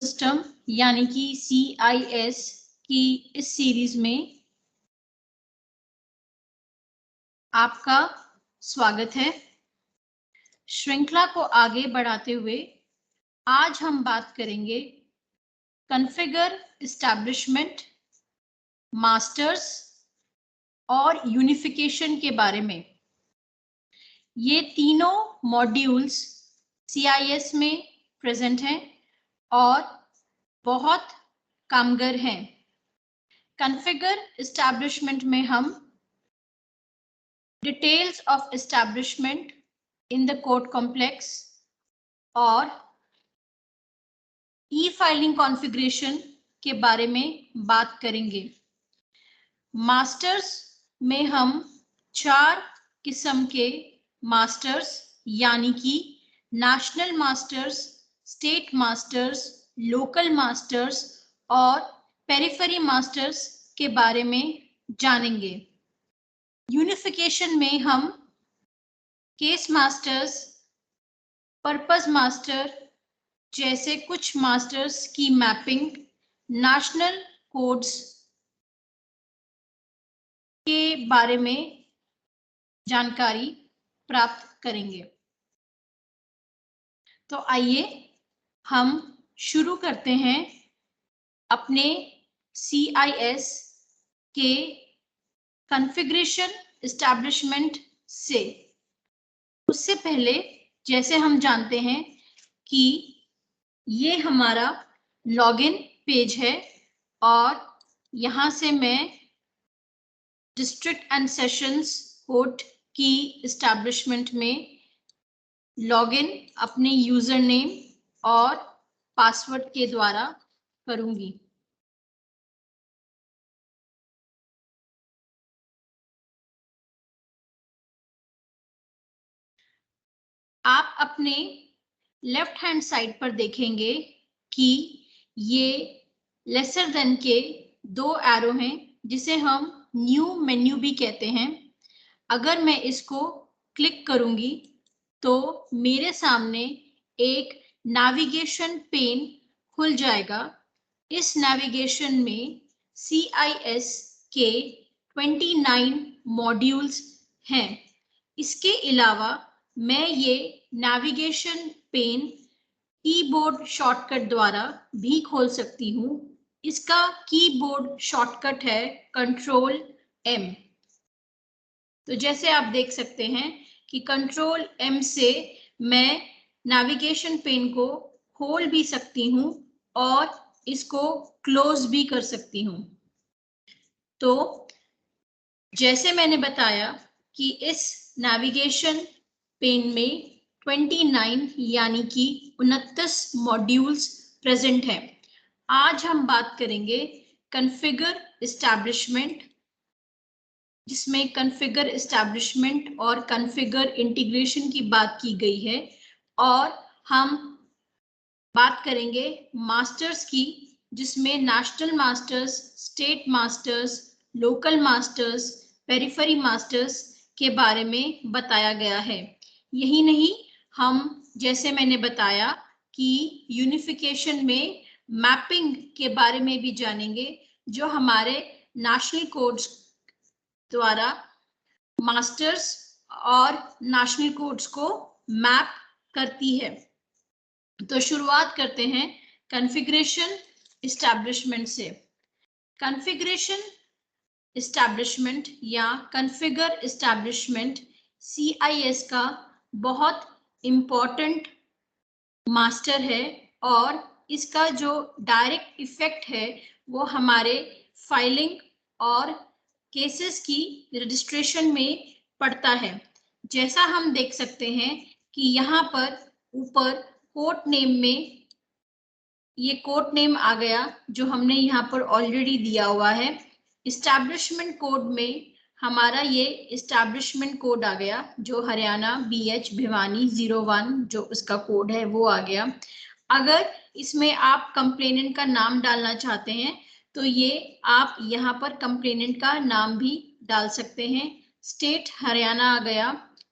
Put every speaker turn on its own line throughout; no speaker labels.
System यानी कि CIS की इस सीरीज में आपका स्वागत है। श्रृंखला को आगे बढ़ाते हुए आज हम बात करेंगे कॉन्फ़िगर एस्टैब्लिशमेंट, मास्टर्स और यूनिफिकेशन के बारे में। ये तीनों मॉड्यूल्स CIS में प्रेजेंट हैं और बहुत कामगर हैं। कॉन्फ़िगर एस्टैब्लिशमेंट में हम details of establishment in the code complex और ई फाइलिंग कॉन्फ़िगरेशन के बारे में बात करेंगे। मास्टर्स में हम 4 किस्म के मास्टर्स यानी कि national masters, state masters, local masters और पेरिफेरी मास्टर्स के बारे में जानेंगे। यूनिफिकेशन में हम केस मास्टर्स, पर्पस मास्टर जैसे कुछ मास्टर्स की मैपिंग नेशनल कोड्स के बारे में जानकारी प्राप्त करेंगे। तो आइए हम शुरू करते हैं अपने CIS के कॉन्फ़िगरेशन एस्टैब्लिशमेंट से। उससे पहले जैसे हम जानते हैं कि ये हमारा लॉगिन पेज है और यहाँ से मैं डिस्ट्रिक्ट एंड सेशंस कोर्ट की एस्टैब्लिशमेंट में लॉगिन अपने यूजर नेम और पासवर्ड के द्वारा करूंगी। आप अपने लेफ्ट हैंड साइड पर देखेंगे कि ये लेसर देन के 2 एरो हैं जिसे हम न्यू मेन्यू भी कहते हैं। अगर मैं इसको क्लिक करूंगी तो मेरे सामने एक नेविगेशन पेन खुल जाएगा। इस नेविगेशन में CIS के 29 मॉड्यूल्स हैं। इसके अलावा मैं ये नेविगेशन पेन कीबोर्ड शॉर्टकट द्वारा भी खोल सकती हूँ। इसका कीबोर्ड शॉर्टकट है Ctrl+M। तो जैसे आप देख सकते हैं कि Ctrl+M से मैं नेविगेशन पेन को खोल भी सकती हूँ और इसको क्लोज भी कर सकती हूँ। तो जैसे मैंने बताया कि इस नेविगेशन पेन में 29 यानी कि 29 मॉड्यूल्स प्रेजेंट हैं। आज हम बात करेंगे कॉन्फ़िगर एस्टैब्लिशमेंट, जिसमें कॉन्फ़िगर एस्टैब्लिशमेंट और कॉन्फ़िगर इंटीग्रेशन की बात की गई है और हम बात करेंगे मास्टर्स की, जिसमें national masters, state masters, local masters, periphery masters के बारे में बताया गया है। यही नहीं, हम जैसे मैंने बताया कि यूनिफिकेशन में मैपिंग के बारे में भी जानेंगे, जो हमारे नेशनल कोड्स द्वारा मास्टर्स और नेशनल कोड्स को मैप करती है। तो शुरुआत करते हैं कॉन्फ़िगरेशन एस्टैब्लिशमेंट से। कॉन्फ़िगरेशन एस्टैब्लिशमेंट या कॉन्फ़िगर एस्टैब्लिशमेंट CIS का बहुत इम्पोर्टेंट मास्टर है और इसका जो डायरेक्ट इफेक्ट है वो हमारे फाइलिंग और केसेस की रजिस्ट्रेशन में पड़ता है। जैसा हम देख सकते हैं कि यहाँ पर ऊपर कोर्ट नेम में ये कोर्ट नेम आ गया जो हमने यहाँ पर ऑलरेडी दिया हुआ है। इस्टेब्लिशमेंट कोड में हमारा ये इस्टेब्लिशमेंट कोड आ गया जो हरियाणा BH भिवानी 01 जो उसका कोड है वो आ गया। अगर इसमें आप कंप्लेनेंट का नाम डालना चाहते हैं तो ये आप यहाँ पर कंप्लेनेंट का नाम भी डाल सकते हैं। स्टेट हरियाणा आ गया,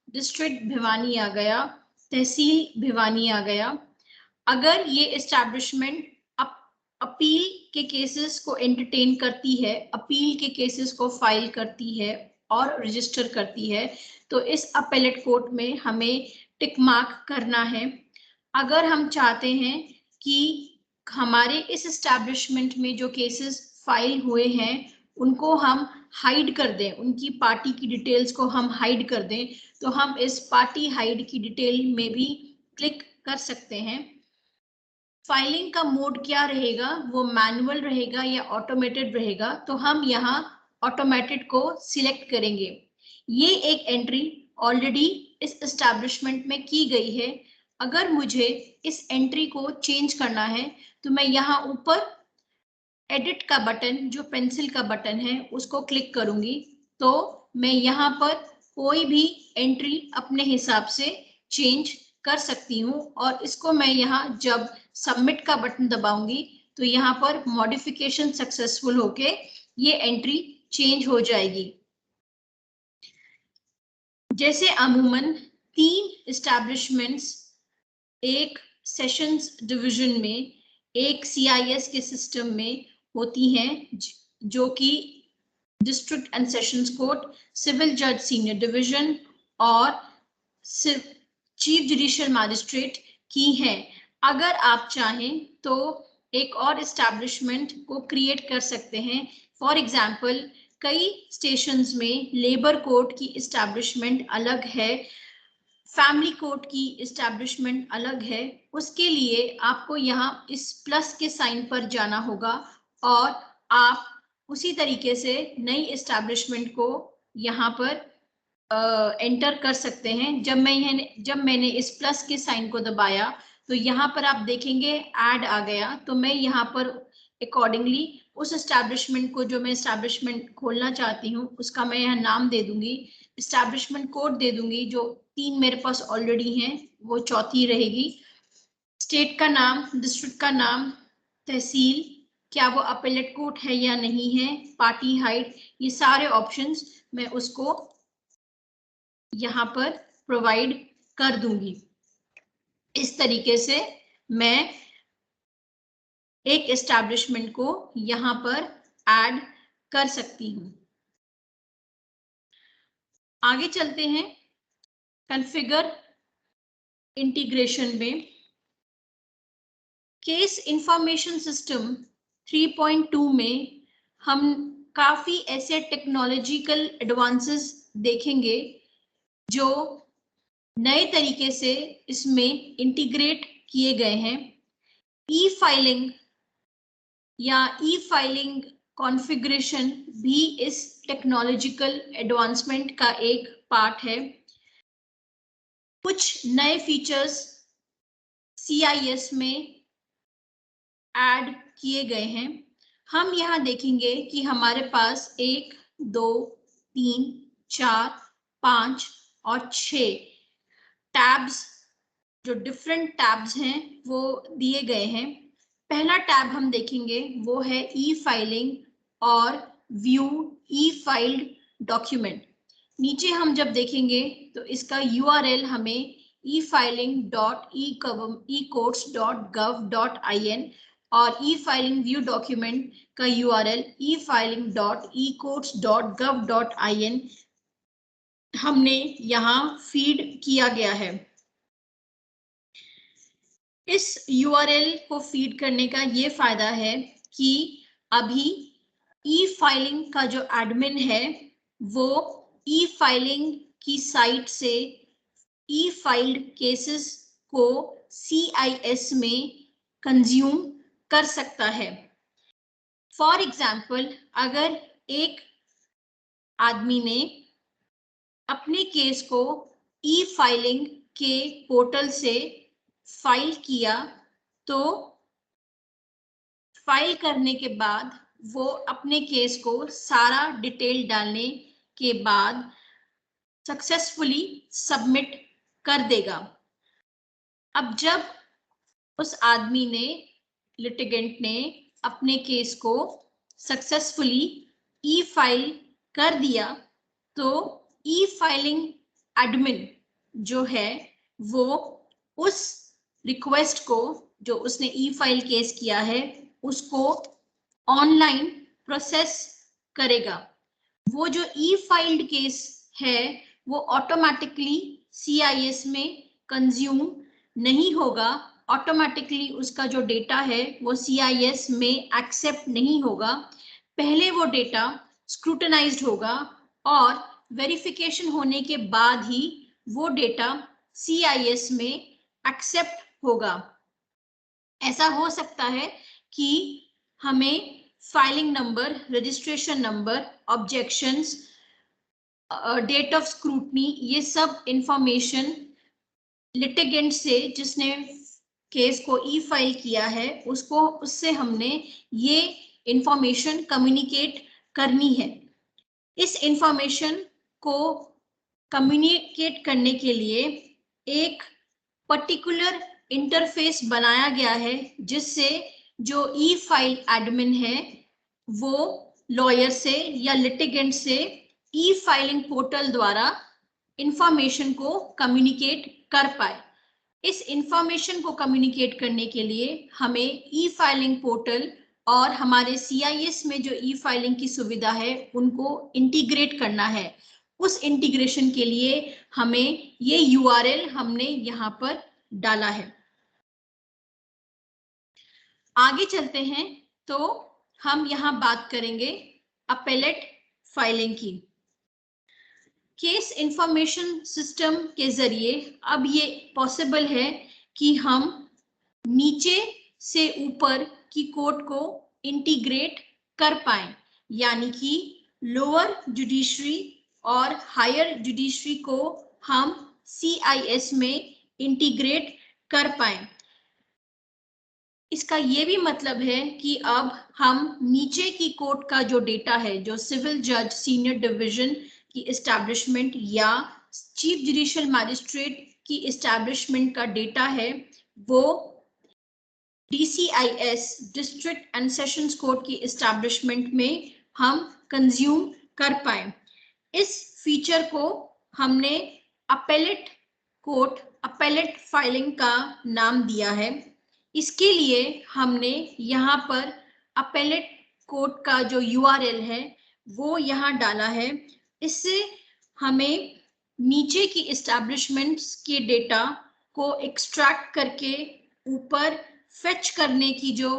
डिस्ट्रिक्ट भिवानी आ गया, तहसील भिवानी आ गया। अगर ये एस्टैब्लिशमेंट अपील के केसेस को एंटरटेन करती है, अपील के केसेस को फाइल करती है और रजिस्टर करती है। तो इस अपेलेट कोर्ट में हमें टिक मार्क करना है। अगर हम चाहते हैं कि हमारे इस एस्टैब्लिशमेंट में जो केसेस फाइल हुए हैं उनको हम हाइड कर दें, उनकी पार्टी की डिटेल्स को हम हाइड कर दें, तो हम इस पार्टी हाइड की डिटेल में भी क्लिक कर सकते हैं। फाइलिंग का मोड क्या रहेगा, वो मैनुअल रहेगा या ऑटोमेटेड रहेगा, तो हम यहाँ ऑटोमेटेड को सिलेक्ट करेंगे। ये एक एंट्री ऑलरेडी इस एस्टैब्लिशमेंट में की गई है। अगर मुझे इस एंट्री को चेंज करना है तो मैं यहाँ ऊपर एडिट का बटन, जो पेंसिल का बटन है, उसको क्लिक करूंगी तो मैं यहाँ पर कोई भी एंट्री अपने हिसाब से चेंज कर सकती हूँ। और इसको मैं यहाँ जब सबमिट का बटन दबाऊंगी तो यहाँ पर मॉडिफिकेशन सक्सेसफुल होके ये एंट्री चेंज हो जाएगी। जैसे अमूमन 3 एस्टैब्लिशमेंट्स एक सेशंस डिवीजन में, एक CIS के सिस्टम में होती हैं, जो कि district and sessions court, civil जज सीनियर डिवीजन और चीफ जुडिशियल मैजिस्ट्रेट की हैं। अगर आप चाहें तो एक और एस्टैब्लिशमेंट को क्रिएट कर सकते हैं। फॉर एग्जाम्पल कई स्टेशंस में लेबर कोर्ट की एस्टैब्लिशमेंट अलग है, फैमिली कोर्ट की एस्टैब्लिशमेंट अलग है। उसके लिए आपको यहाँ इस प्लस के साइन पर जाना होगा और आप उसी तरीके से नई एस्टैब्लिशमेंट को यहाँ पर एंटर कर सकते हैं। जब मैंने इस प्लस के साइन को दबाया तो यहाँ पर आप देखेंगे ऐड आ गया, तो मैं यहाँ पर अकॉर्डिंगली उस एस्टैब्लिशमेंट को, जो मैं एस्टैब्लिशमेंट खोलना चाहती हूँ, उसका मैं यहाँ नाम दे दूंगी, एस्टैब्लिशमेंट कोड दे दूंगी। जो 3 मेरे पास ऑलरेडी हैं वो चौथी रहेगी। स्टेट का नाम, डिस्ट्रिक्ट का नाम, तहसील, क्या वो अपेलेट कोर्ट है या नहीं है, पार्टी हाइड, ये सारे ऑप्शंस मैं उसको यहाँ पर प्रोवाइड कर दूंगी। इस तरीके से मैं एक एस्टैब्लिशमेंट को यहाँ पर ऐड कर सकती हूँ। आगे चलते हैं कॉन्फ़िगर इंटीग्रेशन में। केस इंफॉर्मेशन सिस्टम 3.2 में हम काफी ऐसे टेक्नोलॉजिकल एडवांसेस देखेंगे जो नए तरीके से इसमें इंटीग्रेट किए गए हैं। ई फाइलिंग या ई फाइलिंग कॉन्फ़िगरेशन भी इस टेक्नोलॉजिकल एडवांसमेंट का एक पार्ट है। कुछ नए फीचर्स CIS में ऐड किए गए हैं। हम यहाँ देखेंगे कि हमारे पास 1, 2, 3, 4, 5 और 6 टैब्स, जो डिफरेंट टैब्स हैं वो दिए गए हैं। पहला टैब हम देखेंगे वो है ई फाइलिंग और व्यू ई फाइल्ड डॉक्यूमेंट। नीचे हम जब देखेंगे तो इसका URL हमें efiling.ecourts.gov.in और ई फाइलिंग व्यू डॉक्यूमेंट का URL efiling.ecourts.gov.in हमने यहाँ फीड किया गया है। इस URL को फीड करने का ये फायदा है कि अभी ई फाइलिंग का जो एडमिन है वो ई फाइलिंग की साइट से ई फाइल्ड केसेस को CIS में कंज्यूम कर सकता है। फॉर एग्जाम्पल अगर एक आदमी ने अपने केस को ई फाइलिंग के पोर्टल से फाइल किया, तो फाइल करने के बाद वो अपने केस को सारा डिटेल डालने के बाद सक्सेसफुली सबमिट कर देगा। अब जब उस आदमी ने, लिटिगेंट ने अपने केस को सक्सेसफुली ई फाइल कर दिया, तो ई फाइलिंग एडमिन जो है वो उस रिक्वेस्ट को, जो उसने ई फाइल केस किया है, उसको ऑनलाइन प्रोसेस करेगा। वो जो ई फाइल्ड केस है वो ऑटोमेटिकली CIS में कंज्यूम नहीं होगा, ऑटोमेटिकली उसका जो डेटा है वो CIS में एक्सेप्ट नहीं होगा। पहले वो डेटा स्क्रूटनाइज्ड होगा और वेरिफिकेशन होने के बाद ही वो डेटा CIS में एक्सेप्ट होगा। ऐसा हो सकता है कि हमें filing number, registration number, objections, date of scrutiny, ये सब इंफॉर्मेशन लिटिगेंट से, जिसने केस को ई फाइल किया है, उससे हमने ये इंफॉर्मेशन कम्युनिकेट करनी है। इस इंफॉर्मेशन को कम्युनिकेट करने के लिए एक पर्टिकुलर इंटरफेस बनाया गया है, जिससे जो ई फाइल एडमिन है वो लॉयर से या लिटिगेंट से ई फाइलिंग पोर्टल द्वारा इंफॉर्मेशन को कम्युनिकेट कर पाए। इस इंफॉर्मेशन को कम्युनिकेट करने के लिए हमें ई फाइलिंग पोर्टल और हमारे CIS में जो ई फाइलिंग की सुविधा है उनको इंटीग्रेट करना है। उस इंटीग्रेशन के लिए हमें ये URL हमने यहाँ पर डाला है। आगे चलते हैं तो हम यहाँ बात करेंगे अपेलेट फाइलिंग की। केस इंफॉर्मेशन सिस्टम के जरिए अब ये पॉसिबल है कि हम नीचे से ऊपर की कोर्ट को इंटीग्रेट कर पाए, यानी कि लोअर जुडिशरी और हायर जुडिशरी को हम CIS में इंटीग्रेट कर पाए। इसका ये भी मतलब है कि अब हम नीचे की कोर्ट का जो डेटा है, जो सिविल जज सीनियर डिवीजन की एस्टैब्लिशमेंट या चीफ जुडिशियल मैजिस्ट्रेट की एस्टैब्लिशमेंट का डेटा है, वो DCIS district and sessions court की एस्टैब्लिशमेंट में हम कंज्यूम कर पाए। इस फीचर को हमने अपेलेट कोर्ट, अपेलेट फाइलिंग का नाम दिया है। इसके लिए हमने यहाँ पर अपेलेट कोर्ट का जो URL है वो यहाँ डाला है। इससे हमें नीचे की एस्टैब्लिशमेंट्स के डेटा को एक्सट्रैक्ट करके ऊपर फेच करने की जो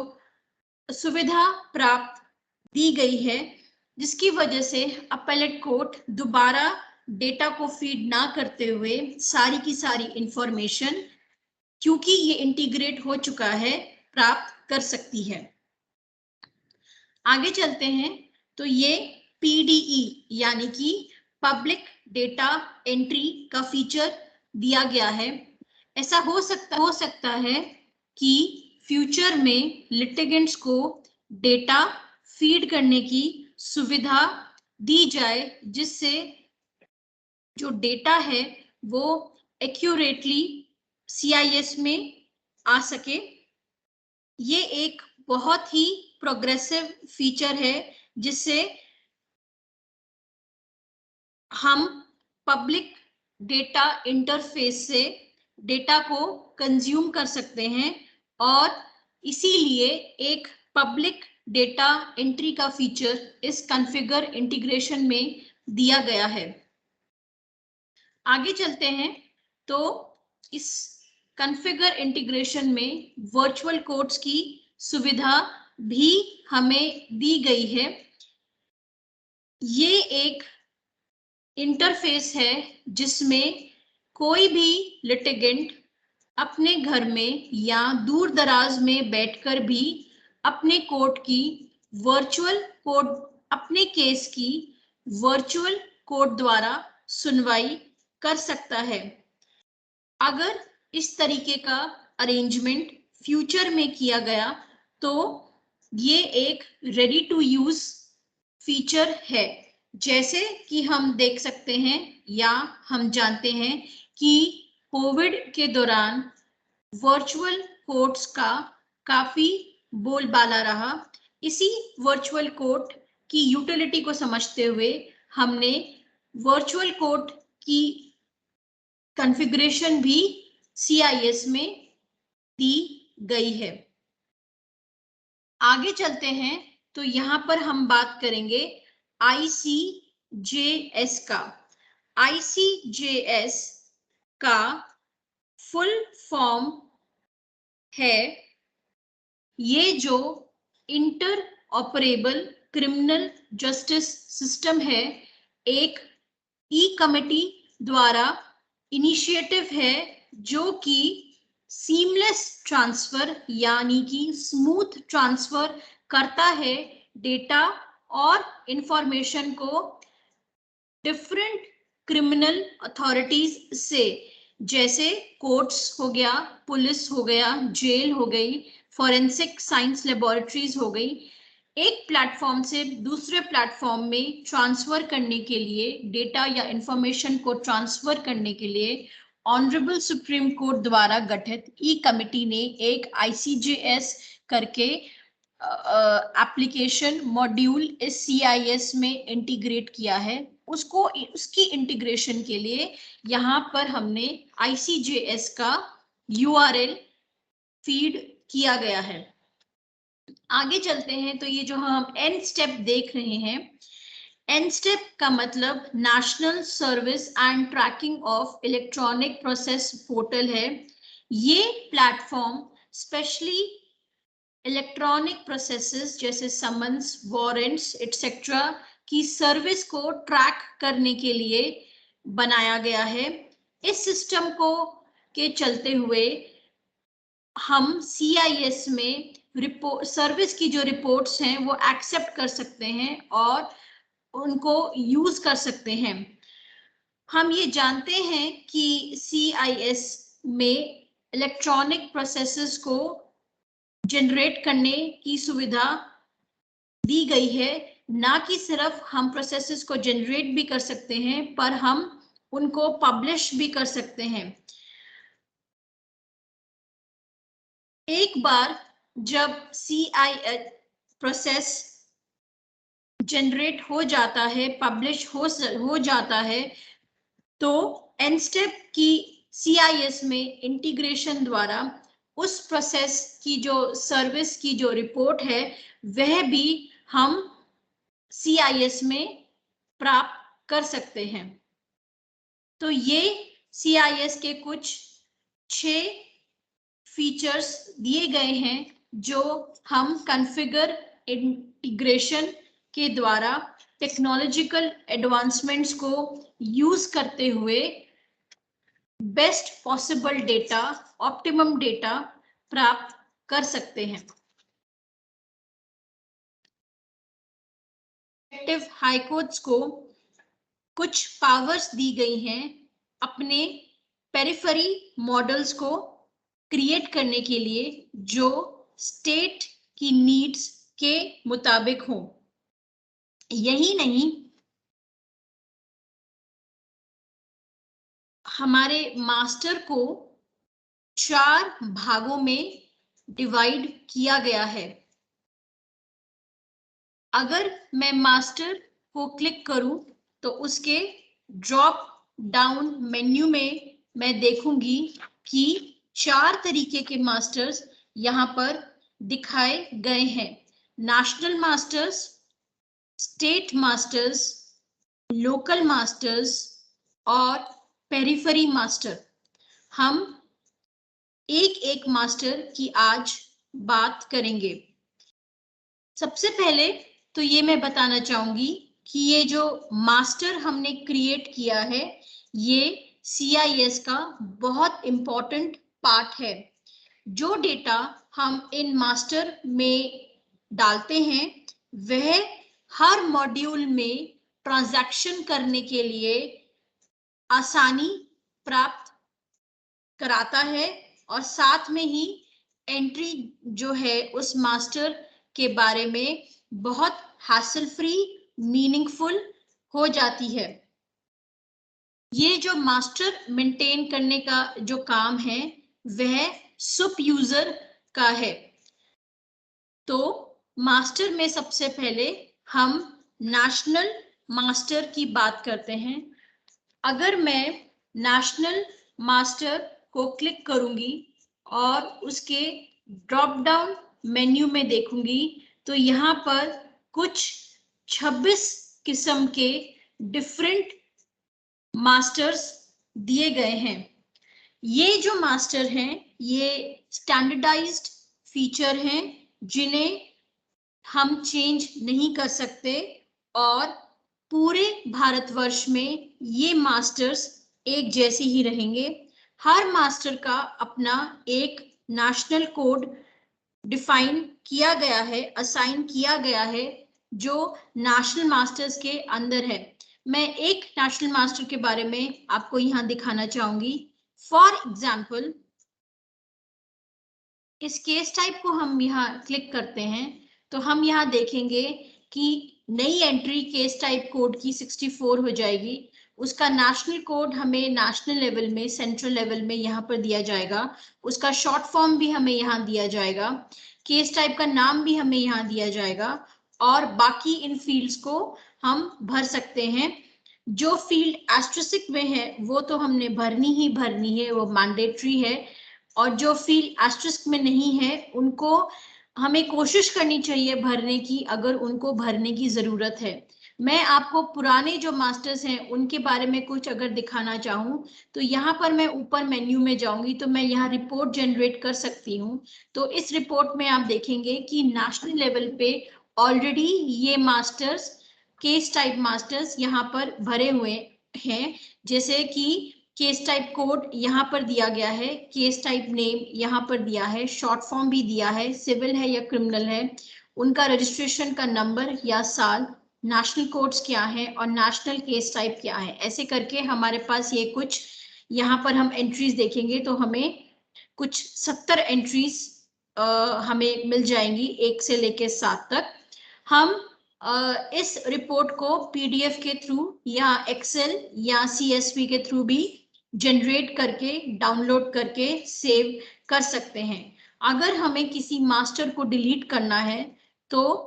सुविधा प्राप्त दी गई है, जिसकी वजह से अपेलेट कोर्ट दोबारा डेटा को फीड ना करते हुए सारी की सारी इंफॉर्मेशन, क्योंकि ये इंटीग्रेट हो चुका है, प्राप्त कर सकती है। आगे चलते हैं तो ये PDE यानी कि पब्लिक डेटा एंट्री का फीचर दिया गया है। ऐसा हो सकता है कि फ्यूचर में लिटिगेंट्स को डेटा फीड करने की सुविधा दी जाए, जिससे जो डेटा है वो एक्यूरेटली CIS में आ सके। ये एक बहुत ही प्रोग्रेसिव फीचर है, जिससे हम पब्लिक डेटा इंटरफेस से डेटा को कंज्यूम कर सकते हैं और इसीलिए एक पब्लिक डेटा एंट्री का फीचर इस कॉन्फ़िगर इंटीग्रेशन में दिया गया है। आगे चलते हैं तो इस कॉन्फ़िगर इंटीग्रेशन में वर्चुअल कोर्ट्स की सुविधा भी हमें दी गई है। ये एक इंटरफेस है जिसमें कोई भी लिटिगेंट अपने घर में या दूर दराज में बैठकर भी अपने कोर्ट की वर्चुअल कोर्ट, अपने केस की वर्चुअल कोर्ट द्वारा सुनवाई कर सकता है। अगर इस तरीके का अरेंजमेंट फ्यूचर में किया गया तो ये एक रेडी टू यूज फीचर है। जैसे कि हम देख सकते हैं या हम जानते हैं कि कोविड के दौरान वर्चुअल कोर्ट्स का काफी बोलबाला रहा। इसी वर्चुअल कोर्ट की यूटिलिटी को समझते हुए हमने वर्चुअल कोर्ट की कॉन्फ़िगरेशन भी CIS में दी गई है। आगे चलते हैं तो यहाँ पर हम बात करेंगे ICJS का। ICJS का फुल फॉर्म है, ये जो inter operable criminal justice system है, एक ई कमिटी द्वारा इनिशिएटिव है जो कि सीमलेस ट्रांसफर यानी कि स्मूथ ट्रांसफर करता है डेटा और इंफॉर्मेशन को डिफरेंट क्रिमिनल अथॉरिटीज से, जैसे कोर्ट्स हो गया, पुलिस हो गया, जेल हो गई, फॉरेंसिक साइंस लेबोरेटरीज हो गई, एक प्लेटफॉर्म से दूसरे प्लेटफॉर्म में ट्रांसफर करने के लिए, डेटा या इंफॉर्मेशन को ट्रांसफर करने के लिए ऑनरेबल सुप्रीम कोर्ट द्वारा गठित ई कमिटी ने एक ICJS करके एप्लीकेशन मॉड्यूल इस CIS में इंटीग्रेट किया है। उसको उसकी इंटीग्रेशन के लिए यहाँ पर हमने ICJS का URL फीड किया गया है। आगे चलते हैं तो ये जो हम N स्टेप देख रहे हैं, N स्टेप का मतलब national service and tracking of electronic process portal है। ये प्लेटफॉर्म स्पेशली इलेक्ट्रॉनिक प्रोसेसेस जैसे समन्स, वारंट्स एटसेट्रा की सर्विस को ट्रैक करने के लिए बनाया गया है। इस सिस्टम को के चलते हुए हम CIS में रिपोर्ट सर्विस की जो रिपोर्ट्स हैं वो एक्सेप्ट कर सकते हैं और उनको यूज कर सकते हैं। हम ये जानते हैं कि CIS में इलेक्ट्रॉनिक प्रोसेसेस को जनरेट करने की सुविधा दी गई है। ना कि सिर्फ हम प्रोसेसेस को जनरेट भी कर सकते हैं, पर हम उनको पब्लिश भी कर सकते हैं। एक बार जब CIS प्रोसेस जनरेट हो जाता है, पब्लिश हो जाता है, तो N स्टेप की CIS में इंटीग्रेशन द्वारा उस प्रोसेस की जो सर्विस की जो रिपोर्ट है वह भी हम CIS में प्राप्त कर सकते हैं। तो ये CIS के कुछ 6 फीचर्स दिए गए हैं जो हम कॉन्फ़िगर इंटीग्रेशन के द्वारा टेक्नोलॉजिकल एडवांसमेंट्स को यूज करते हुए best possible data, optimum data प्राप्त कर सकते हैं। हाई कोर्ट्स को कुछ पावर्स दी गई हैं अपने पेरिफेरी मॉडल्स को क्रिएट करने के लिए जो स्टेट की नीड्स के मुताबिक हो। यही नहीं, हमारे मास्टर को 4 भागों में डिवाइड किया गया है। अगर मैं मास्टर को क्लिक करूं तो उसके ड्रॉप डाउन मेन्यू में मैं देखूंगी कि 4 तरीके के मास्टर्स यहाँ पर दिखाए गए हैं। National masters, state masters, local masters और पेरिफेरी मास्टर। हम एक एक मास्टर की आज बात करेंगे। सबसे पहले तो ये मैं बताना चाहूंगी कि ये जो मास्टर हमने क्रिएट किया है ये CIS का बहुत इंपॉर्टेंट पार्ट है। जो डेटा हम इन मास्टर में डालते हैं वह हर मॉड्यूल में ट्रांजैक्शन करने के लिए आसानी प्राप्त कराता है और साथ में ही एंट्री जो है उस मास्टर के बारे में बहुत हैसल फ्री, मीनिंगफुल हो जाती है। ये जो मास्टर मेंटेन करने का जो काम है वह सुप यूजर का है। तो मास्टर में सबसे पहले हम नेशनल मास्टर की बात करते हैं। अगर मैं नेशनल मास्टर को क्लिक करूंगी और उसके ड्रॉप डाउन मेन्यू में देखूंगी तो यहाँ पर कुछ 26 किस्म के डिफरेंट मास्टर्स दिए गए हैं। ये जो मास्टर हैं ये स्टैंडर्डाइज्ड फीचर हैं जिन्हें हम चेंज नहीं कर सकते और पूरे भारतवर्ष में ये मास्टर्स एक जैसे ही रहेंगे। हर मास्टर का अपना एक नेशनल कोड डिफाइन किया गया है, असाइन किया गया है जो नेशनल मास्टर्स के अंदर है। मैं एक नेशनल मास्टर के बारे में आपको यहाँ दिखाना चाहूंगी। फॉर एग्जाम्पल इस केस टाइप को हम यहाँ क्लिक करते हैं तो हम यहाँ देखेंगे कि नई एंट्री केस टाइप कोड की 64 हो जाएगी। उसका नेशनल कोड हमें नेशनल लेवल में, सेंट्रल लेवल में यहाँ पर दिया जाएगा। उसका शॉर्ट फॉर्म भी हमें यहाँ दिया जाएगा, केस टाइप का नाम भी हमें यहाँ दिया जाएगा और बाकी इन फील्ड्स को हम भर सकते हैं। जो फील्ड एस्ट्रिस्क में है वो तो हमने भरनी ही भरनी है, वो मैंडेटरी है। और जो फील्ड एस्ट्रिस्क में नहीं है उनको हमें कोशिश करनी चाहिए भरने की, अगर उनको भरने की जरूरत है। मैं आपको पुराने जो मास्टर्स हैं उनके बारे में कुछ अगर दिखाना चाहूँ तो यहाँ पर मैं ऊपर मेन्यू में जाऊंगी तो मैं यहाँ रिपोर्ट जनरेट कर सकती हूँ। तो इस रिपोर्ट में आप देखेंगे कि नेशनल लेवल पे ऑलरेडी ये मास्टर्स, केस टाइप मास्टर्स यहाँ पर भरे हुए हैं। जैसे कि केस टाइप कोड यहाँ पर दिया गया है, केस टाइप नेम यहाँ पर दिया है, शॉर्ट फॉर्म भी दिया है, सिविल है या क्रिमिनल है, उनका रजिस्ट्रेशन का नंबर या साल, नेशनल कोड्स क्या है और नेशनल केस टाइप क्या है। ऐसे करके हमारे पास ये कुछ यहाँ पर हम एंट्रीज देखेंगे तो हमें कुछ 70 एंट्रीज हमें मिल जाएंगी 1 से लेके 7 तक। हम इस रिपोर्ट को पीडीएफ के थ्रू या एक्सेल या सीएसवी के थ्रू भी जनरेट करके, डाउनलोड करके सेव कर सकते हैं। अगर हमें किसी मास्टर को डिलीट करना है तो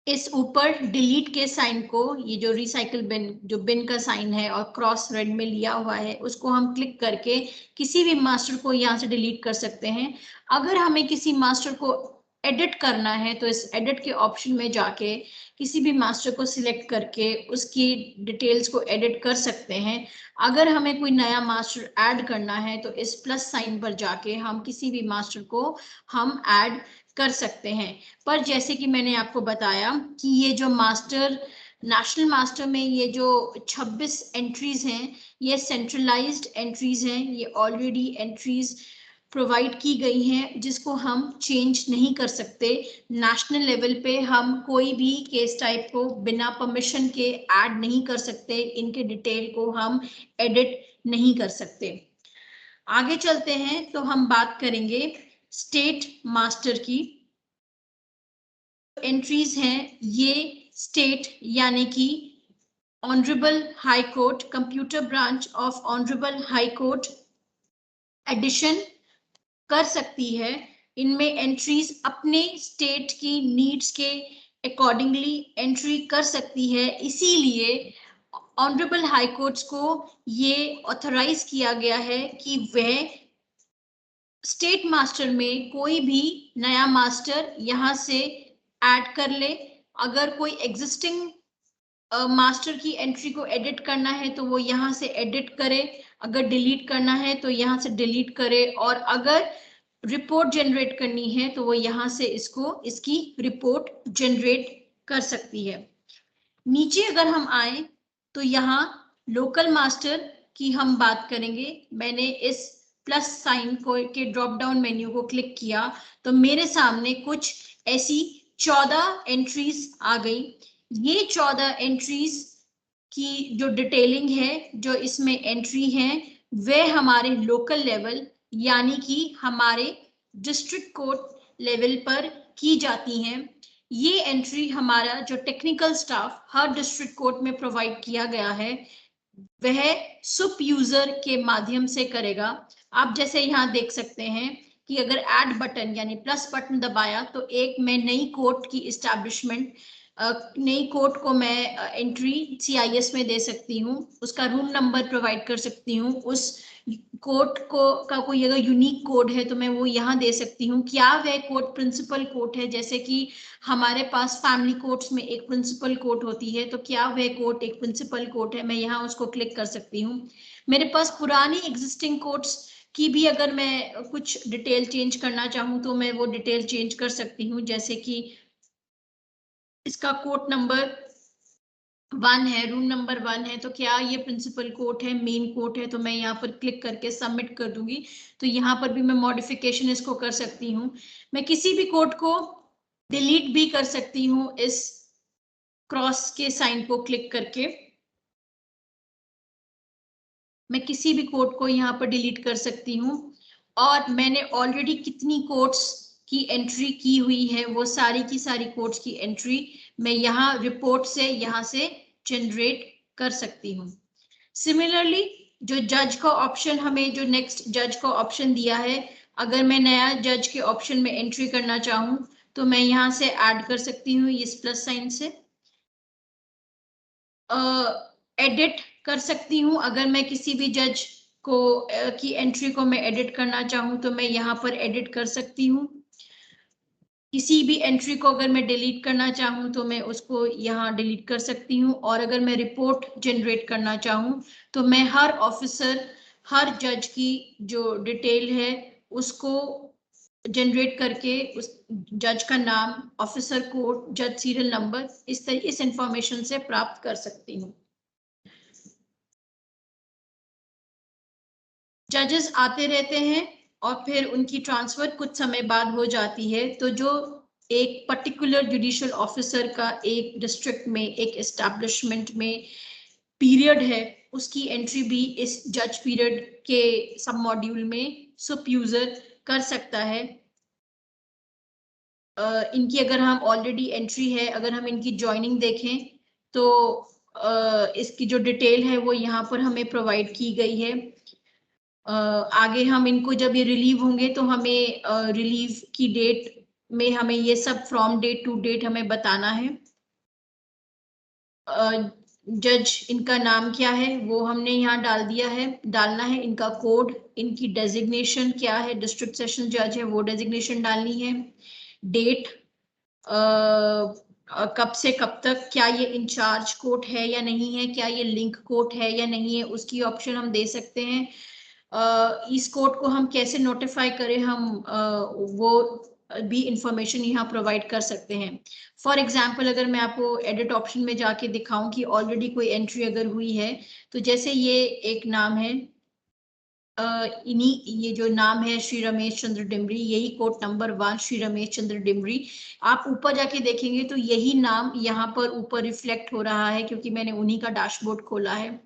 इस ऊपर डिलीट के साइन को, ये जो रिसाइकल बिन, जो बिन का साइन है और क्रॉस रेड में लिया हुआ है, उसको हम क्लिक करके किसी भी मास्टर को यहाँ से डिलीट कर सकते हैं। अगर हमें किसी मास्टर को एडिट करना है तो इस एडिट के ऑप्शन में जाके किसी भी मास्टर को सिलेक्ट करके उसकी डिटेल्स को एडिट कर सकते हैं। अगर हमें कोई नया मास्टर ऐड करना है तो इस प्लस साइन पर जाके हम किसी भी मास्टर को हम ऐड कर सकते हैं। पर जैसे कि मैंने आपको बताया कि ये जो मास्टर, नेशनल मास्टर में ये जो 26 एंट्रीज हैं ये सेंट्रलाइज्ड एंट्रीज हैं, ये ऑलरेडी एंट्रीज प्रोवाइड की गई हैं जिसको हम चेंज नहीं कर सकते। नेशनल लेवल पे हम कोई भी केस टाइप को बिना परमिशन के ऐड नहीं कर सकते, इनके डिटेल को हम एडिट नहीं कर सकते। आगे चलते हैं तो हम बात करेंगे स्टेट मास्टर की। एंट्रीज हैं ये स्टेट यानी कि honourable high court, computer branch of honourable high court addition कर सकती है। इनमें एंट्रीज अपने स्टेट की नीड्स के अकॉर्डिंगली एंट्री कर सकती है। इसीलिए ऑनरेबल हाई कोर्ट्स को ये ऑथराइज किया गया है कि वह स्टेट मास्टर में कोई भी नया मास्टर यहाँ से ऐड कर ले। अगर कोई एग्जिस्टिंग मास्टर की एंट्री को एडिट करना है तो वो यहाँ से एडिट करे, अगर डिलीट करना है तो यहाँ से डिलीट करे, और अगर रिपोर्ट जनरेट करनी है तो वो यहाँ से इसकी रिपोर्ट जनरेट कर सकती है। नीचे अगर हम आए तो यहाँ लोकल मास्टर की हम बात करेंगे। मैंने इस प्लस साइन को के ड्रॉप डाउन मेन्यू को क्लिक किया तो मेरे सामने कुछ ऐसी 14 एंट्रीज आ गई। ये 14 एंट्रीज की जो डिटेलिंग है, जो इसमें एंट्री है, वे हमारे लोकल लेवल यानी कि हमारे डिस्ट्रिक्ट कोर्ट लेवल पर की जाती हैं। ये एंट्री हमारा जो टेक्निकल स्टाफ हर डिस्ट्रिक्ट कोर्ट में प्रोवाइड किया गया है वह सुप यूजर के माध्यम से करेगा। आप जैसे यहाँ देख सकते हैं कि अगर ऐड बटन यानी प्लस बटन दबाया तो एक मैं नई कोर्ट की इस्टेब्लिशमेंट नई कोर्ट को मैं एंट्री CIS में दे सकती हूँ, उसका रूम नंबर प्रोवाइड कर सकती हूँ, उस कोर्ट को का कोई अगर यूनिक कोड है तो मैं वो यहाँ दे सकती हूँ। क्या वह कोड प्रिंसिपल कोड है, जैसे कि हमारे पास फैमिली कोर्ट्स में एक प्रिंसिपल कोड होती है, तो क्या वह कोड एक प्रिंसिपल कोड है, मैं यहाँ उसको क्लिक कर सकती हूँ। मेरे पास पुरानी एग्जिस्टिंग कोड्स की भी अगर मैं कुछ डिटेल चेंज करना चाहूँ तो मैं वो डिटेल चेंज कर सकती हूँ, जैसे कि इसका कोड नंबर 1 है, रूम नंबर 1 है, तो क्या ये प्रिंसिपल कोड है, मेन कोड है, तो मैं यहाँ पर क्लिक करके सबमिट कर दूंगी। तो यहाँ पर भी मैं मॉडिफिकेशन इसको कर सकती हूँ। मैं किसी भी कोड को डिलीट भी कर सकती हूँ इस क्रॉस के साइन को क्लिक करके। मैं किसी भी कोड को यहाँ पर डिलीट कर सकती हूँ, और मैंने ऑलरेडी कितनी कोड्स की एंट्री की हुई है वो सारी की सारी कोड्स की एंट्री मैं यहाँ रिपोर्ट से यहाँ से जनरेट कर सकती हूँ। सिमिलरली जो जज का ऑप्शन, हमें जो नेक्स्ट जज का ऑप्शन दिया है, अगर मैं नया जज के ऑप्शन में एंट्री करना चाहूँ तो मैं यहाँ से ऐड कर सकती हूँ इस प्लस साइन से। एडिट कर सकती हूँ, अगर मैं किसी भी जज को की एंट्री को मैं एडिट करना चाहूँ तो मैं यहाँ पर एडिट कर सकती हूँ। किसी भी एंट्री को अगर मैं डिलीट करना चाहूँ तो मैं उसको यहाँ डिलीट कर सकती हूँ। और अगर मैं रिपोर्ट जनरेट करना चाहूँ तो मैं हर ऑफिसर, हर जज की जो डिटेल है उसको जनरेट करके उस जज का नाम, ऑफिसर कोड, जज सीरियल नंबर, इस इंफॉर्मेशन से प्राप्त कर सकती हूँ। जजेस आते रहते हैं और फिर उनकी ट्रांसफर कुछ समय बाद हो जाती है, तो जो एक पर्टिकुलर जुडिशियल ऑफिसर का एक डिस्ट्रिक्ट में, एक एस्टैब्लिशमेंट में पीरियड है, उसकी एंट्री भी इस जज पीरियड के सब मॉड्यूल में सुप यूजर कर सकता है। इनकी अगर हम ऑलरेडी एंट्री है, अगर हम इनकी ज्वाइनिंग देखें तो इसकी जो डिटेल है वो यहाँ पर हमें प्रोवाइड की गई है। आगे हम इनको जब ये रिलीव होंगे तो हमें रिलीव की डेट में हमें ये सब फ्रॉम डेट टू डेट हमें बताना है। जज इनका नाम क्या है वो हमने यहाँ डाल दिया है, डालना है इनका कोड, इनकी डेजिग्नेशन क्या है, डिस्ट्रिक्ट सेशन जज है वो डेजिग्नेशन डालनी है, डेट कब से कब तक, क्या ये इंचार्ज कोर्ट है या नहीं है, क्या ये लिंक कोर्ट है या नहीं है, उसकी ऑप्शन हम दे सकते हैं। इस कोड को हम कैसे नोटिफाई करें, हम वो भी इंफॉर्मेशन यहाँ प्रोवाइड कर सकते हैं। फॉर एग्जाम्पल अगर मैं आपको एडिट ऑप्शन में जाके दिखाऊं कि ऑलरेडी कोई एंट्री अगर हुई है, तो जैसे ये एक नाम है, इन्हीं ये जो नाम है श्री रमेश चंद्र डिमरी, यही कोड नंबर 1 श्री रमेश चंद्र डिमरी, आप ऊपर जाके देखेंगे तो यही नाम यहाँ पर ऊपर रिफ्लेक्ट हो रहा है क्योंकि मैंने उन्हीं का डैशबोर्ड खोला है।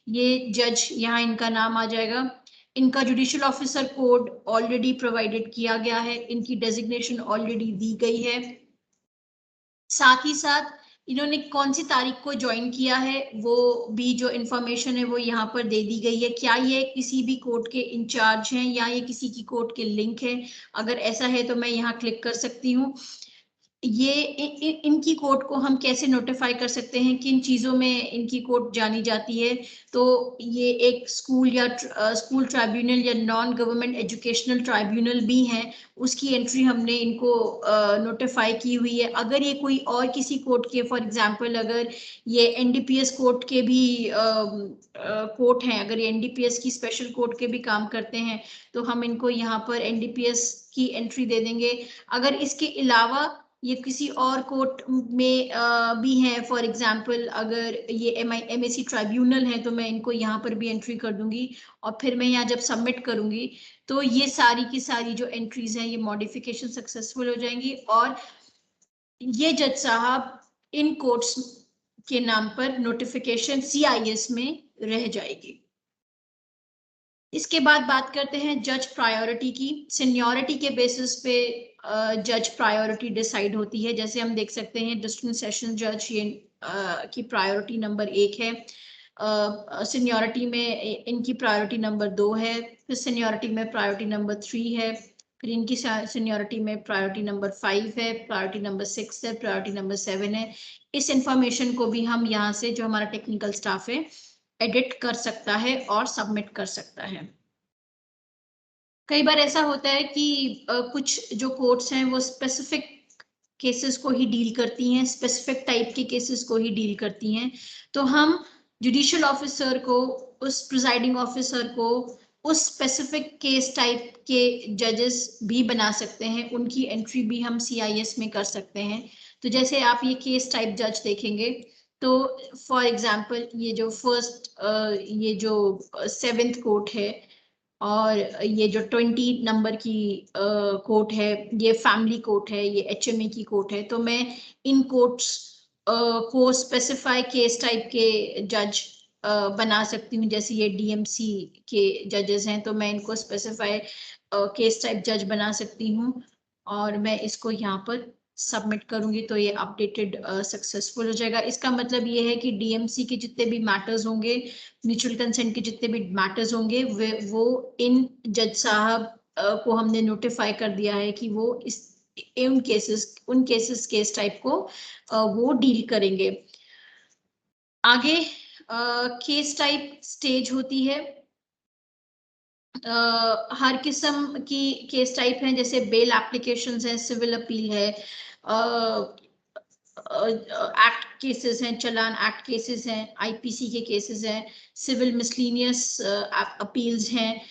ये जज, यहाँ इनका नाम आ जाएगा, इनका judicial officer code already provided किया गया है, इनकी डेजिग्नेशन ऑलरेडी दी गई है, साथ ही साथ इन्होंने कौन सी तारीख को ज्वाइन किया है वो भी जो इंफॉर्मेशन है वो यहाँ पर दे दी गई है। क्या ये किसी भी कोर्ट के इंचार्ज हैं या ये किसी की कोर्ट के लिंक है, अगर ऐसा है तो मैं यहाँ क्लिक कर सकती हूँ। ये इनकी कोर्ट को हम कैसे नोटिफाई कर सकते हैं, किन चीजों में इनकी कोर्ट जानी जाती है, तो ये एक स्कूल या स्कूल ट्राइब्यूनल या नॉन गवर्नमेंट एजुकेशनल ट्राइब्यूनल भी हैं, उसकी एंट्री हमने इनको नोटिफाई की हुई है। अगर ये कोई और किसी कोर्ट के, फॉर एग्जांपल अगर ये NDPS कोर्ट के भी कोर्ट हैं, अगर ये NDPS की स्पेशल कोर्ट के भी काम करते हैं तो हम इनको यहाँ पर NDPS की एंट्री दे देंगे। अगर इसके अलावा ये किसी और कोर्ट में भी है, फॉर एग्जांपल अगर ये MAC ट्राइब्यूनल है तो मैं इनको यहाँ पर भी एंट्री कर दूंगी, और फिर मैं यहाँ जब सबमिट करूंगी तो ये सारी की सारी जो एंट्रीज हैं ये मॉडिफिकेशन सक्सेसफुल हो जाएंगी, और ये जज साहब इन कोर्ट्स के नाम पर नोटिफिकेशन CIS में रह जाएगी। इसके बाद बात करते हैं जज प्रायोरिटी की। सीनियरिटी के बेसिस पे जज प्रायोरिटी डिसाइड होती है। जैसे हम देख सकते हैं डिस्ट्रिक्ट सेशन जज ये की प्रायोरिटी नंबर 1 है, सीनियरिटी में इनकी प्रायोरिटी नंबर 2 है, फिर सीनियरिटी में प्रायोरिटी नंबर 3 है, फिर इनकी सीनियरिटी में प्रायोरिटी नंबर 5 है, प्रायोरिटी नंबर 6 है, प्रायोरिटी नंबर 7 है। इस इंफॉर्मेशन को भी हम यहाँ से जो हमारा टेक्निकल स्टाफ है एडिट कर सकता है और सबमिट कर सकता है। कई बार ऐसा होता है कि कुछ जो कोर्ट्स हैं वो स्पेसिफिक केसेस को ही डील करती हैं, स्पेसिफिक टाइप के केसेस को ही डील करती हैं, तो हम जुडिशियल ऑफिसर को, उस प्रिजाइडिंग ऑफिसर को उस स्पेसिफिक केस टाइप के जजेस भी बना सकते हैं, उनकी एंट्री भी हम CIS में कर सकते हैं। तो जैसे आप ये केस टाइप जज देखेंगे तो फॉर एग्जांपल ये जो ये जो 7th कोर्ट है और ये जो 20 नंबर की कोर्ट है, ये फैमिली कोर्ट है, ये HMA की कोर्ट है, तो मैं इन कोर्ट्स को स्पेसिफाई केस टाइप के जज बना सकती हूँ। जैसे ये DMC के जजेस हैं तो मैं इनको स्पेसिफाई केस टाइप जज बना सकती हूँ और मैं इसको यहाँ पर सबमिट करूंगी तो ये अपडेटेड सक्सेसफुल हो जाएगा। इसका मतलब ये है कि DMC के जितने भी मैटर्स होंगे, म्यूचुअल कंसेंट के जितने भी मैटर्स होंगे, वो इन जज साहब को हमने नोटिफाई कर दिया है कि वो उन केसेस केस टाइप को वो डील करेंगे। आगे केस टाइप स्टेज होती है। हर किस्म की केस टाइप है, जैसे बेल एप्लीकेशंस है, सिविल अपील है, एक्ट केसेस हैं, चलान एक्ट केसेस हैं, IPC के केसेस हैं, सिविल मिसलेनियस अपील्स हैं,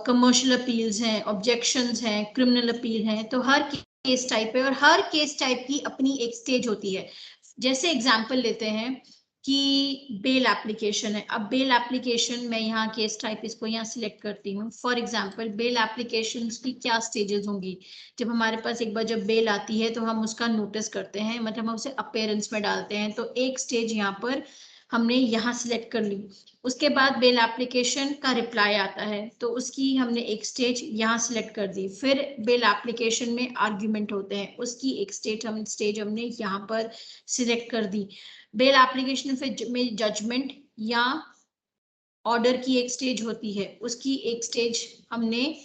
कमर्शियल अपील्स हैं, ऑब्जेक्शंस हैं, क्रिमिनल अपील हैं। तो हर केस टाइप है और हर केस टाइप की अपनी एक स्टेज होती है। जैसे एग्जांपल लेते हैं कि बेल एप्लीकेशन है। अब बेल एप्लीकेशन में यहाँ केस टाइप इसको यहाँ सिलेक्ट करती हूँ। फॉर एग्जांपल बेल एप्लीकेशंस की क्या स्टेजेस होंगी? जब हमारे पास एक बार जब बेल आती है तो हम उसका नोटिस करते हैं, मतलब हम उसे अपीयरेंस में डालते हैं। तो एक स्टेज यहाँ पर हमने यहाँ सिलेक्ट कर ली। उसके बाद बेल एप्लीकेशन का रिप्लाई आता है तो उसकी हमने एक स्टेज यहाँ सिलेक्ट कर दी। फिर बेल एप्लीकेशन में आर्ग्यूमेंट होते हैं, उसकी एक स्टेज हमने यहाँ पर सिलेक्ट कर दी। बेल एप्लीकेशन में जजमेंट या ऑर्डर की एक स्टेज होती है, उसकी एक स्टेज हमने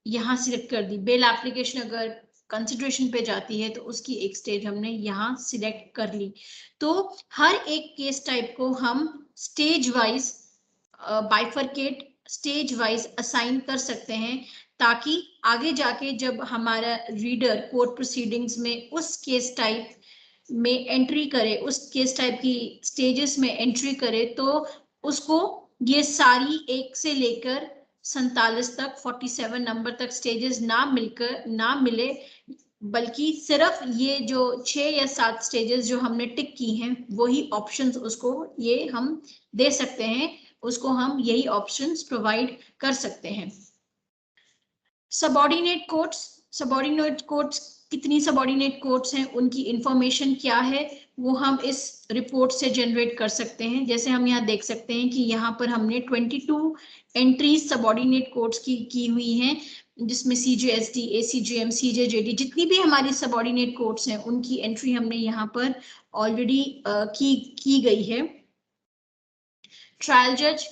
यहाँ सिलेक्ट कर दी। बेल एप्लीकेशन अगर कंसिडरेशन पे जाती है तो उसकी एक स्टेज हमने यहाँ सिलेक्ट कर ली। तो हर एक केस टाइप को हम stage wise bifurcate, stage wise assign कर सकते हैं, ताकि आगे जाके जब हमारा रीडर कोर्ट प्रोसीडिंग्स में उस केस टाइप में एंट्री करे, उस केस टाइप की स्टेजेस में एंट्री करे, तो उसको ये सारी 1 से लेकर 47 तक 47 नंबर तक स्टेजेस ना मिले, बल्कि सिर्फ ये जो 6 या 7 स्टेजेस जो हमने टिक की हैं वही ऑप्शंस उसको ये हम दे सकते हैं, उसको हम यही ऑप्शंस प्रोवाइड कर सकते हैं। सबऑर्डिनेट कोर्ट्स कितनी सबऑर्डिनेट कोर्ट्स हैं, उनकी इंफॉर्मेशन क्या है, वो हम इस रिपोर्ट से जनरेट कर सकते हैं। जैसे हम यहाँ देख सकते हैं कि यहाँ पर हमने 22 एंट्रीज सबऑर्डिनेट कोर्ट्स की हुई हैं, जिसमें CJSD, ACGM, CJJD जितनी भी हमारी सबऑर्डिनेट कोर्ट्स हैं उनकी एंट्री हमने यहाँ पर ऑलरेडी की गई है। ट्रायल जज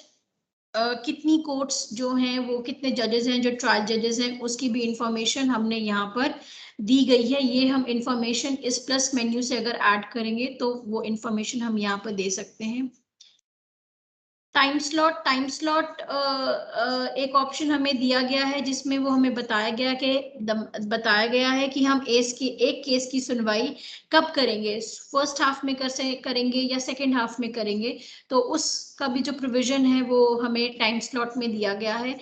कितनी कोर्ट्स जो हैं, वो कितने जजेस हैं जो ट्रायल जजेस हैं, उसकी भी इंफॉर्मेशन हमने यहाँ पर दी गई है। ये हम इंफॉर्मेशन इस प्लस मेन्यू से अगर ऐड करेंगे तो वो इंफॉर्मेशन हम यहाँ पर दे सकते हैं। टाइम स्लॉट एक ऑप्शन हमें दिया गया है जिसमें वो हमें बताया गया है कि हम एक केस की सुनवाई कब करेंगे, फर्स्ट हाफ में करेंगे या सेकेंड हाफ में करेंगे। तो उसका भी जो प्रोविजन है वो हमें टाइम स्लॉट में दिया गया है।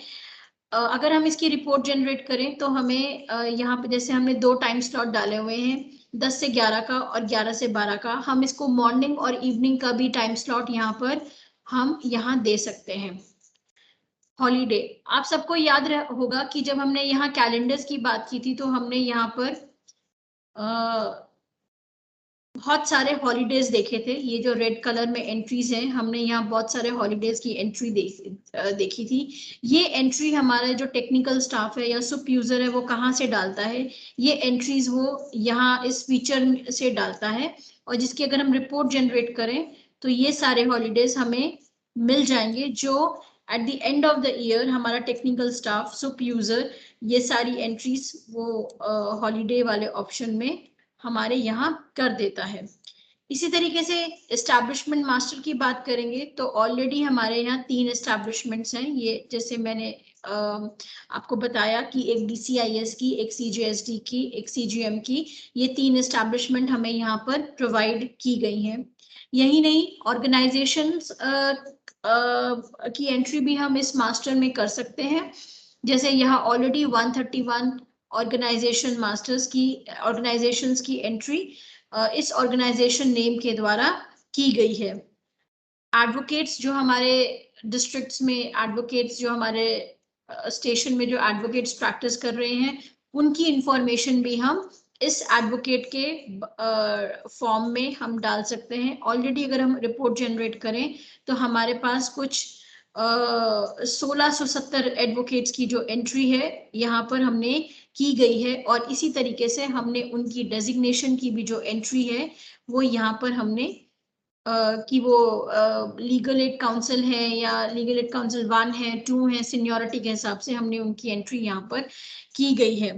अगर हम इसकी रिपोर्ट जनरेट करें तो हमें यहाँ पे जैसे हमने 2 टाइम स्लॉट डाले हुए हैं, 10 से 11 का और 11 से 12 का। हम इसको मॉर्निंग और इवनिंग का भी टाइम स्लॉट यहाँ पर हम यहाँ दे सकते हैं। हॉलीडे, आप सबको याद होगा कि जब हमने यहाँ कैलेंडर्स की बात की थी तो हमने यहाँ पर बहुत सारे हॉलीडेज देखे थे। ये जो रेड कलर में एंट्रीज हैं, हमने यहाँ बहुत सारे हॉलीडेज की एंट्री देखी थी। ये एंट्री हमारा जो टेक्निकल स्टाफ है या सुप यूजर है वो कहाँ से डालता है? ये एंट्रीज वो यहाँ इस फीचर से डालता है, और जिसकी अगर हम रिपोर्ट जनरेट करें तो ये सारे हॉलीडेज हमें मिल जाएंगे जो at the end of the year हमारा टेक्निकल स्टाफ, सुप यूजर, ये सारी एंट्रीज वो हॉलीडे वाले ऑप्शन में हमारे यहाँ कर देता है। इसी तरीके से एस्टैब्लिशमेंट मास्टर की बात करेंगे तो ऑलरेडी हमारे यहाँ 3 एस्टैब्लिशमेंट्स हैं। ये जैसे मैंने आपको बताया कि एक DCIS की, एक CGSD की, एक CGM की, ये 3 एस्टैब्लिशमेंट हमें यहाँ पर प्रोवाइड की गई हैं। यही नहीं, ऑर्गेनाइजेशंस की एंट्री भी हम इस मास्टर में कर सकते हैं। जैसे यहाँ ऑलरेडी 131 ऑर्गेनाइजेशन मास्टर्स की, ऑर्गेनाइजेशंस की एंट्री इस ऑर्गेनाइजेशन नेम के द्वारा की गई है। एडवोकेट्स जो हमारे डिस्ट्रिक्ट्स में, एडवोकेट्स जो हमारे स्टेशन में जो एडवोकेट्स प्रैक्टिस कर रहे हैं, उनकी इंफॉर्मेशन भी हम इस एडवोकेट के फॉर्म में हम डाल सकते हैं। ऑलरेडी अगर हम रिपोर्ट जनरेट करें तो हमारे पास कुछ 1670 एडवोकेट्स की जो एंट्री है यहाँ पर हमने की गई है, और इसी तरीके से हमने उनकी डेजिग्नेशन की भी जो एंट्री है वो यहाँ पर हमने कि वो लीगल एड काउंसिल है या लीगल एड काउंसिल 1 है, 2 है, सीनियरिटी के हिसाब से हमने उनकी एंट्री यहाँ पर की गई है,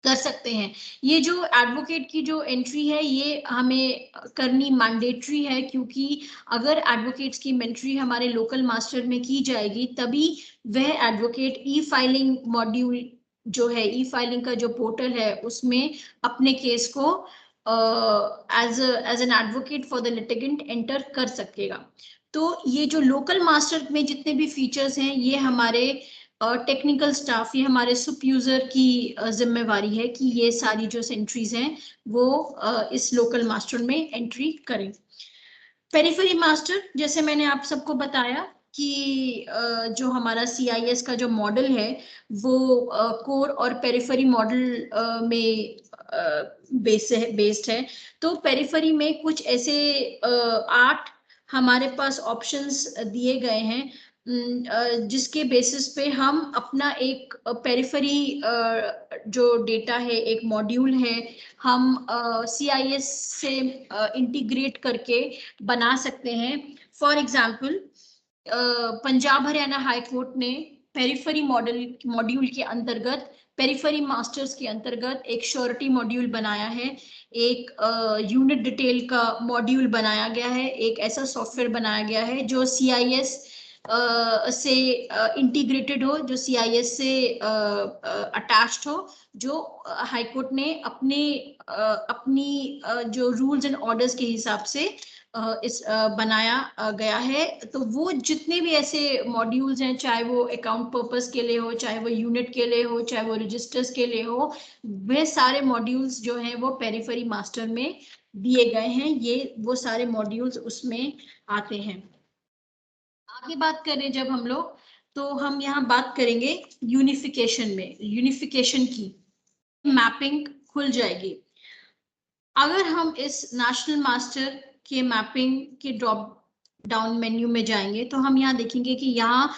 कर सकते हैं। ये जो एडवोकेट की जो एंट्री है ये हमें करनी मैंडेटरी है, क्योंकि अगर एडवोकेट्स की एंट्री हमारे लोकल मास्टर में की जाएगी तभी वह एडवोकेट ई फाइलिंग मॉड्यूल जो है, ई फाइलिंग का जो पोर्टल है उसमें अपने केस को as an advocate for the litigant enter कर सकेगा। तो ये जो लोकल मास्टर में जितने भी फीचर्स हैं ये हमारे टेक्निकल स्टाफ, ये हमारे सुप यूजर की जिम्मेवारी है कि ये सारी जो एंट्रीज हैं वो इस लोकल मास्टर में एंट्री करें। पेरिफेरी मास्टर, जैसे मैंने आप सबको बताया कि जो हमारा CIS का जो मॉडल है वो कोर और पेरिफेरी मॉडल में बेस्ड है। तो पेरिफेरी में कुछ ऐसे 8 हमारे पास ऑप्शंस दिए गए हैं जिसके बेसिस पे हम अपना एक पेरिफेरी जो डेटा है, एक मॉड्यूल है, हम CIS से इंटीग्रेट करके बना सकते हैं। For example Punjab Haryana high court ने पेरिफेरी मॉड्यूल के अंतर्गत, पेरिफेरी मास्टर्स के अंतर्गत एक श्योरिटी मॉड्यूल बनाया है, एक यूनिट डिटेल का मॉड्यूल बनाया गया है, एक ऐसा सॉफ्टवेयर बनाया गया है जो CIS से इंटीग्रेटेड हो, जो CIS से अटैच्ड हो, जो हाई कोर्ट ने अपनी जो रूल्स एंड ऑर्डर्स के हिसाब से इस बनाया गया है। तो वो जितने भी ऐसे मॉड्यूल्स हैं, चाहे वो अकाउंट पर्पस के लिए हो, चाहे वो यूनिट के लिए हो, चाहे वो रजिस्टर्स के लिए हो, वे सारे मॉड्यूल्स जो हैं वो पेरिफेरी मास्टर में दिए गए हैं। ये वो सारे मॉड्यूल्स उसमें आते हैं। आगे बात करें जब हम लोग, तो हम यहाँ बात करेंगे यूनिफिकेशन में, यूनिफिकेशन की मैपिंग खुल जाएगी। अगर हम इस नेशनल मास्टर के मैपिंग के ड्रॉप डाउन मेन्यू में जाएंगे तो हम यहाँ देखेंगे कि यहाँ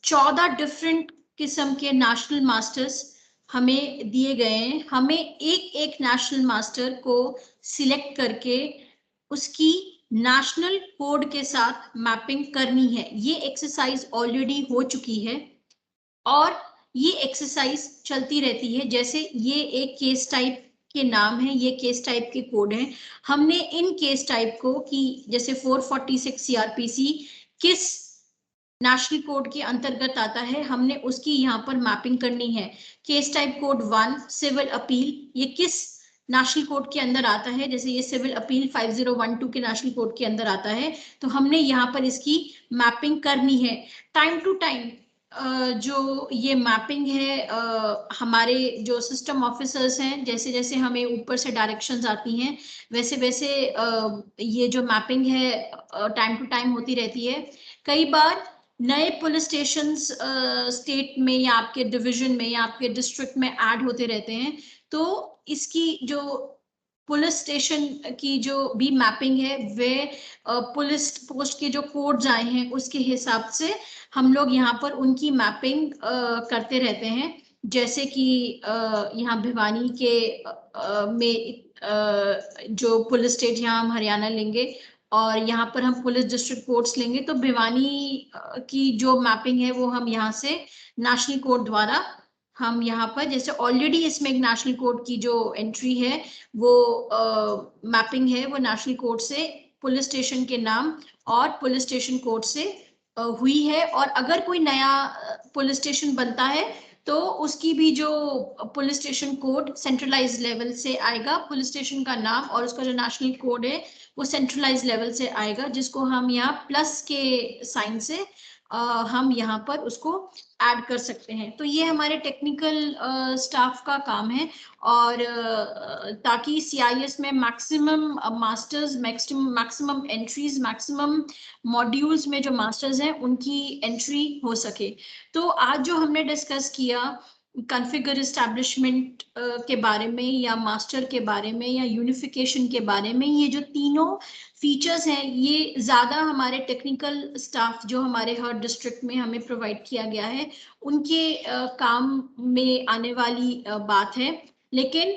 14 डिफरेंट किस्म के नेशनल मास्टर्स हमें दिए गए हैं। हमें एक एक नेशनल मास्टर को सिलेक्ट करके उसकी नेशनल कोड के साथ मैपिंग करनी है। ये एक्सरसाइज ऑलरेडी हो चुकी है और ये एक्सरसाइज चलती रहती है। जैसे ये एक केस टाइप के नाम है, ये केस टाइप के कोड हैं। हमने इन केस टाइप को, कि जैसे 446 CRPC किस नेशनल कोड के अंतर्गत आता है, हमने उसकी यहाँ पर मैपिंग करनी है। Case type code 1 civil appeal, ये किस नेशनल कोड के अंदर आता है, जैसे ये सिविल अपील 5012 के नेशनल कोड के अंदर आता है, तो हमने यहाँ पर इसकी मैपिंग करनी है। टाइम टू टाइम जो ये मैपिंग है, हमारे जो सिस्टम ऑफिसर्स हैं, जैसे जैसे हमें ऊपर से डायरेक्शंस आती हैं वैसे वैसे ये जो मैपिंग है टाइम टू टाइम होती रहती है। कई बार नए पुलिस स्टेशन स्टेट में या आपके डिवीजन में या आपके डिस्ट्रिक्ट में ऐड होते रहते हैं, तो इसकी जो पुलिस स्टेशन की जो भी मैपिंग है वे पुलिस पोस्ट के जो कोड्स आए हैं उसके हिसाब से हम लोग यहाँ पर उनकी मैपिंग करते रहते हैं। जैसे कि यहाँ भिवानी के में जो पुलिस स्टेट यहाँ हम हरियाणा लेंगे, और यहाँ पर हम पुलिस डिस्ट्रिक्ट कोड्स लेंगे तो भिवानी की जो मैपिंग है वो हम यहाँ से नेशनल कोड द्वारा हम यहाँ पर, जैसे ऑलरेडी इसमें एक नेशनल कोड की जो एंट्री है वो मैपिंग है वो नेशनल कोड से पुलिस स्टेशन के नाम और पुलिस स्टेशन कोड से हुई है। और अगर कोई नया पुलिस स्टेशन बनता है तो उसकी भी जो police station code centralise level से आएगा, पुलिस स्टेशन का नाम और उसका जो नेशनल कोड है वो सेंट्रलाइज लेवल से आएगा, जिसको हम यहाँ प्लस के साइन से हम यहाँ पर उसको ऐड कर सकते हैं। तो ये हमारे टेक्निकल स्टाफ का काम है। और ताकि CIS में maximum masters, maximum entries, maximum modules में जो मास्टर्स हैं उनकी एंट्री हो सके। तो आज जो हमने डिस्कस किया कॉन्फ़िगर एस्टैब्लिशमेंट के बारे में या मास्टर के बारे में या यूनिफिकेशन के बारे में, ये जो तीनों फीचर्स हैं ये ज़्यादा हमारे टेक्निकल स्टाफ जो हमारे हर डिस्ट्रिक्ट में हमें प्रोवाइड किया गया है उनके काम में आने वाली बात है। लेकिन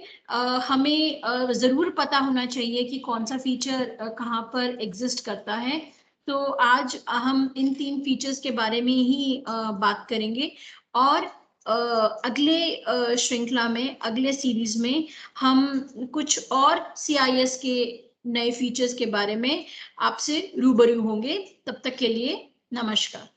हमें ज़रूर पता होना चाहिए कि कौन सा फीचर कहाँ पर एग्जिस्ट करता है। तो आज हम इन 3 फीचर्स के बारे में ही बात करेंगे और अगले श्रृंखला में, अगले सीरीज में हम कुछ और CIS के नए फीचर्स के बारे में आपसे रूबरू होंगे। तब तक के लिए नमस्कार।